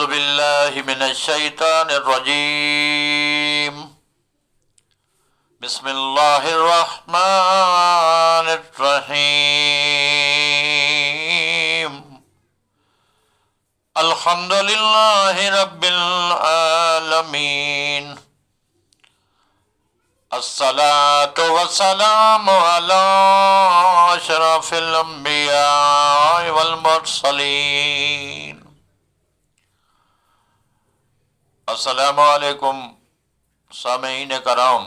باللہ من الشیطان الرجیم بسم اللہ الرحمن الرحیم الحمد للہ رب العالمین الصلاة والسلام علی اشرف الانبیاء والمرسلین۔ السلام علیکم سامعین کرام،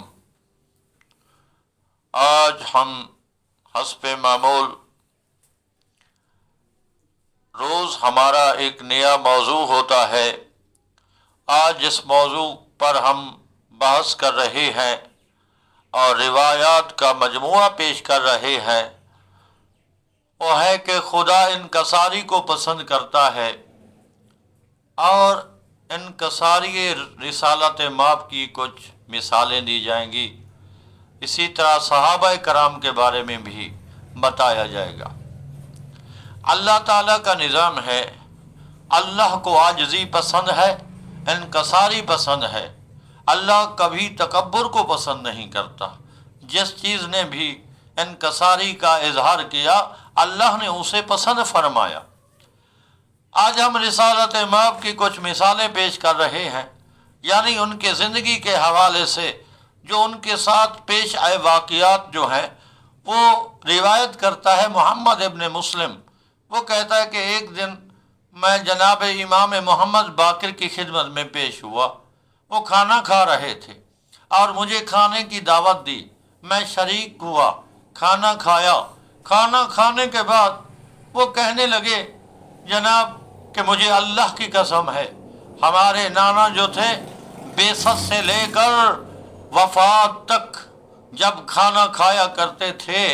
آج ہم حسب معمول روز ہمارا ایک نیا موضوع ہوتا ہے۔ آج جس موضوع پر ہم بحث کر رہے ہیں اور روایات کا مجموعہ پیش کر رہے ہیں وہ ہے کہ خدا انکساری کو پسند کرتا ہے، اور انکساری رسالت مآب کی کچھ مثالیں دی جائیں گی۔ اسی طرح صحابہ کرام کے بارے میں بھی بتایا جائے گا۔ اللہ تعالیٰ کا نظام ہے، اللہ کو عاجزی پسند ہے، انکساری پسند ہے۔ اللہ کبھی تکبر کو پسند نہیں کرتا۔ جس چیز نے بھی انکساری کا اظہار کیا اللہ نے اسے پسند فرمایا۔ آج ہم رسالت مآب کی کچھ مثالیں پیش کر رہے ہیں، یعنی ان کے زندگی کے حوالے سے جو ان کے ساتھ پیش آئے واقعات جو ہیں وہ روایت کرتا ہے محمد ابن مسلم۔ وہ کہتا ہے کہ ایک دن میں جناب امام محمد باقر کی خدمت میں پیش ہوا۔ وہ کھانا کھا رہے تھے اور مجھے کھانے کی دعوت دی، میں شریک ہوا، کھانا کھایا۔ کھانا کھانے کے بعد وہ کہنے لگے جناب کہ مجھے اللہ کی قسم ہے، ہمارے نانا جو تھے بعثت سے لے کر وفات تک جب کھانا کھایا کرتے تھے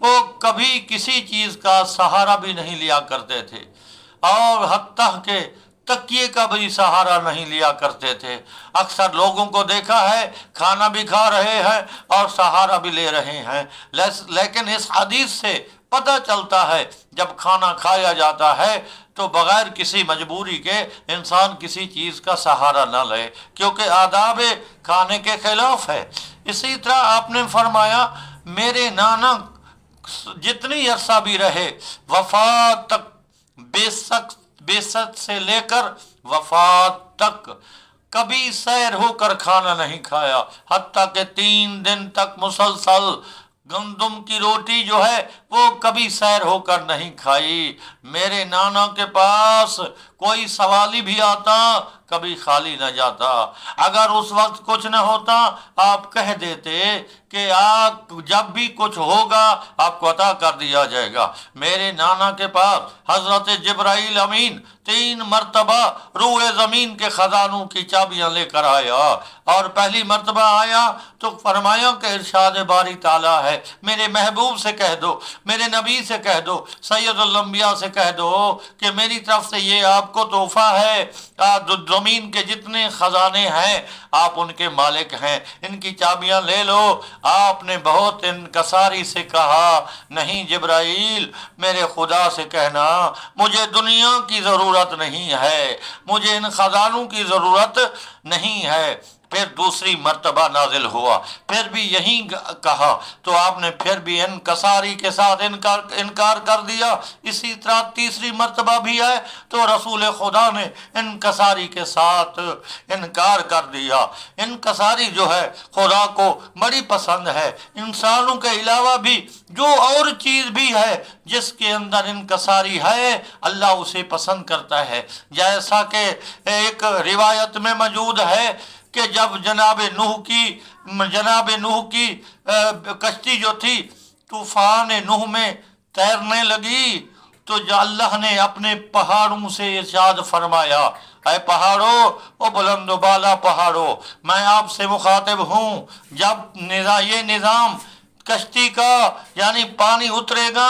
وہ کبھی کسی چیز کا سہارا بھی نہیں لیا کرتے تھے، اور حتیٰ کہ تکیے کا بھی سہارا نہیں لیا کرتے تھے۔ اکثر لوگوں کو دیکھا ہے کھانا بھی کھا رہے ہیں اور سہارا بھی لے رہے ہیں، لیکن اس حدیث سے پتہ چلتا ہے جب کھانا کھایا جاتا ہے تو بغیر کسی مجبوری کے انسان کسی چیز کا سہارا نہ لے، کیونکہ آداب کھانے کے خلاف ہے۔ اسی طرح آپ نے فرمایا میرے نانا جتنی عرصہ بھی رہے وفات تک، بعثت سے لے کر وفات تک کبھی سیر ہو کر کھانا نہیں کھایا، حتیٰ کہ 3 دن تک مسلسل گندم کی روٹی جو ہے وہ کبھی سیر ہو کر نہیں کھائی۔ میرے نانا کے پاس کوئی سوالی بھی آتا کبھی خالی نہ جاتا۔ اگر اس وقت کچھ نہ ہوتا آپ کہہ دیتے کہ آپ جب بھی کچھ ہوگا آپ کو عطا کر دیا جائے گا۔ میرے نانا کے پاس حضرت جبرائیل امین 3 مرتبہ روح زمین کے خزانوں کی چابیاں لے کر آیا، اور پہلی مرتبہ آیا تو فرمایا کہ ارشاد باری تعالیٰ ہے میرے محبوب سے کہہ دو، میرے نبی سے کہہ دو، سید الانبیاء سے کہہ دو کہ میری طرف سے یہ آپ کو تحفہ ہے، زمین کے جتنے خزانے ہیں آپ ان کے مالک ہیں، ان کی چابیاں لے لو۔ آپ نے بہت انکساری سے کہا نہیں جبرائیل، میرے خدا سے کہنا مجھے دنیا کی ضرورت نہیں ہے، مجھے ان خزانوں کی ضرورت نہیں ہے۔ پھر دوسری مرتبہ نازل ہوا، پھر بھی یہی کہا تو آپ نے پھر بھی انکساری کے ساتھ انکار کر دیا۔ اسی طرح تیسری مرتبہ بھی ہے تو رسول خدا نے انکساری کے ساتھ انکار کر دیا۔ انکساری جو ہے خدا کو بڑی پسند ہے۔ انسانوں کے علاوہ بھی جو اور چیز بھی ہے جس کے اندر انکساری ہے اللہ اسے پسند کرتا ہے۔ جیسا کہ ایک روایت میں موجود ہے کہ جب جناب نوح کی کشتی جو تھی طوفان نوح میں تیرنے لگی تو اللہ نے اپنے پہاڑوں سے ارشاد فرمایا اے پہاڑوں، او بلند و بالا پہاڑوں، میں آپ سے مخاطب ہوں، جب یہ نظام کشتی کا یعنی پانی اترے گا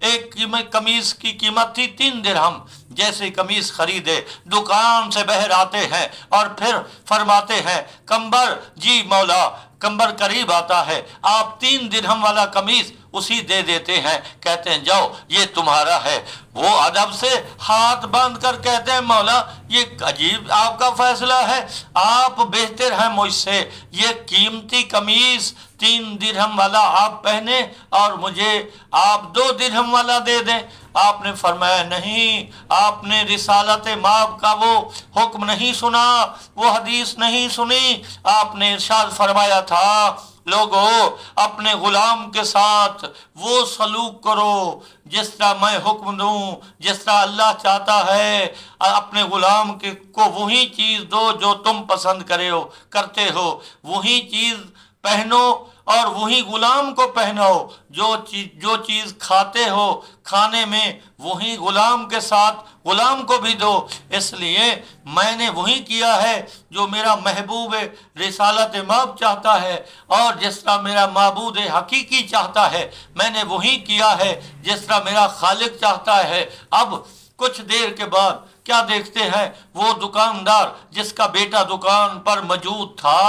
ایک قمیص کی قیمت تھی 3 درہم، جیسے قمیص خریدے دکان سے باہر آتے ہیں اور پھر فرماتے ہیں کمبر، جی مولا کمبر قریب آتا ہے، آپ 3 درہم والا قمیص اسی دے دیتے ہیں، کہتے ہیں جاؤ یہ تمہارا ہے۔ وہ ادب سے ہاتھ باندھ کر کہتے ہیں مولا یہ عجیب آپ کا فیصلہ ہے، آپ بہتر ہیں مجھ سے، یہ قیمتی قمیص 3 درہم والا آپ پہنے اور مجھے آپ 2 درہم والا دے دیں۔ آپ نے فرمایا نہیں، آپ نے رسالت ماب کا وہ حکم نہیں سنا، وہ حدیث نہیں سنی۔ آپ نے ارشاد فرمایا تھا لوگو اپنے غلام کے ساتھ وہ سلوک کرو جس طرح میں حکم دوں، جس طرح اللہ چاہتا ہے، اپنے غلام کو وہی چیز دو جو تم پسند کرتے ہو، وہی چیز پہنو اور وہی غلام کو پہناؤ، جو چیز کھاتے ہو کھانے میں وہی غلام کے ساتھ غلام کو بھی دو۔ اس لیے میں نے وہی کیا ہے جو میرا محبوب رسالت ماب چاہتا ہے، اور جس طرح میرا معبود حقیقی چاہتا ہے میں نے وہی کیا ہے جس طرح میرا خالق چاہتا ہے۔ اب کچھ دیر کے بعد کیا دیکھتے ہیں، وہ دکاندار جس کا بیٹا دکان پر موجود تھا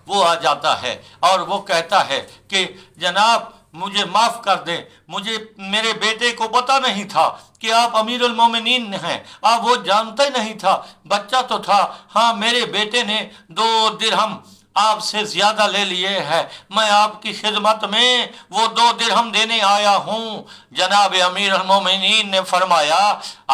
وہ آ جاتا ہے اور وہ کہتا ہے کہ جناب مجھے معاف کر دیں، مجھے میرے بیٹے کو پتہ نہیں تھا کہ آپ امیر المومنین ہیں، آپ وہ جانتا ہی نہیں تھا، بچہ تو تھا، ہاں میرے بیٹے نے 2 درہم آپ سے زیادہ لے لیے ہیں، میں آپ کی خدمت میں وہ 2 درہم دینے آیا ہوں۔ جناب امیر المومنین نے فرمایا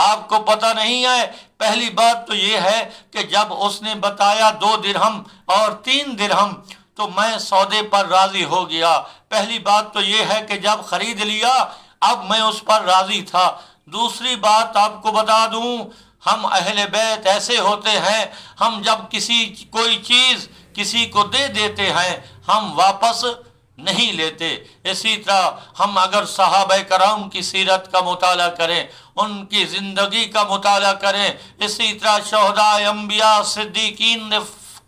آپ کو پتہ نہیں ہے، پہلی بات تو یہ ہے کہ جب اس نے بتایا 2 درہم اور 3 درہم تو میں سودے پر راضی ہو گیا۔ پہلی بات تو یہ ہے کہ جب خرید لیا اب میں اس پر راضی تھا۔ دوسری بات آپ کو بتا دوں، ہم اہل بیت ایسے ہوتے ہیں، ہم جب کوئی چیز کسی کو دے دیتے ہیں ہم واپس نہیں لیتے۔ اسی طرح ہم اگر صحابہ کرام کی سیرت کا مطالعہ کریں، ان کی زندگی کا مطالعہ کریں، اسی طرح شہداء، انبیاء، صدیقین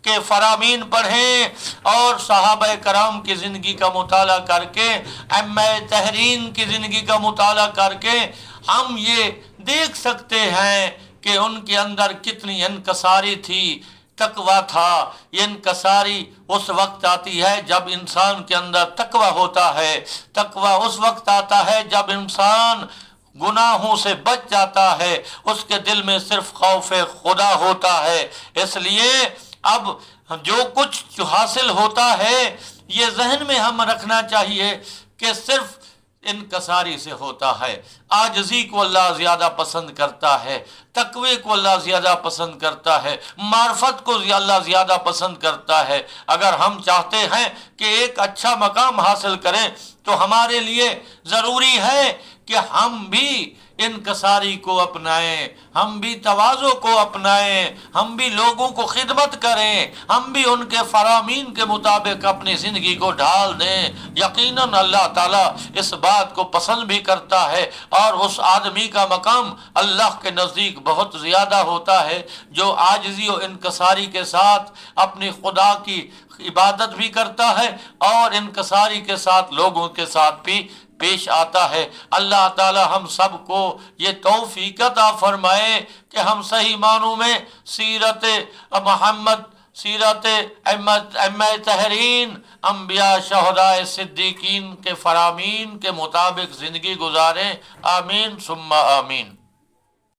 کے فرامین پڑھیں اور صحابہ کرام کی زندگی کا مطالعہ کر کے، ائمہ تحرین کی زندگی کا مطالعہ کر کے ہم یہ دیکھ سکتے ہیں کہ ان کے اندر کتنی انکساری تھی، تقوی تھا۔ یہ انکساری اس وقت آتی ہے جب انسان کے اندر تقوی ہوتا ہے، تقوی اس وقت آتا ہے جب انسان گناہوں سے بچ جاتا ہے، اس کے دل میں صرف خوف خدا ہوتا ہے۔ اس لیے اب جو کچھ حاصل ہوتا ہے یہ ذہن میں ہم رکھنا چاہیے کہ صرف انکساری سے ہوتا ہے۔ عاجزی کو اللہ زیادہ پسند کرتا ہے، تقوی کو اللہ زیادہ پسند کرتا ہے، معرفت کو اللہ زیادہ پسند کرتا ہے۔ اگر ہم چاہتے ہیں کہ ایک اچھا مقام حاصل کریں تو ہمارے لیے ضروری ہے کہ ہم بھی انکساری کو اپنائیں، ہم بھی تواضع کو اپنائیں، ہم بھی لوگوں کو خدمت کریں، ہم بھی ان کے فرامین کے مطابق اپنی زندگی کو ڈھال دیں۔ یقیناً اللہ تعالیٰ اس بات کو پسند بھی کرتا ہے اور اس آدمی کا مقام اللہ کے نزدیک بہت زیادہ ہوتا ہے جو عاجزی و انکساری کے ساتھ اپنی خدا کی عبادت بھی کرتا ہے اور انکساری کے ساتھ لوگوں کے ساتھ بھی پیش آتا ہے۔ اللہ تعالی ہم سب کو یہ توفیق عطا فرمائے کہ ہم صحیح معنوں میں سیرت محمد، سیرت ائمہ تحرین، انبیاء، شہداء، صدیقین کے فرامین کے مطابق زندگی گزاریں۔ آمین ثم آمین۔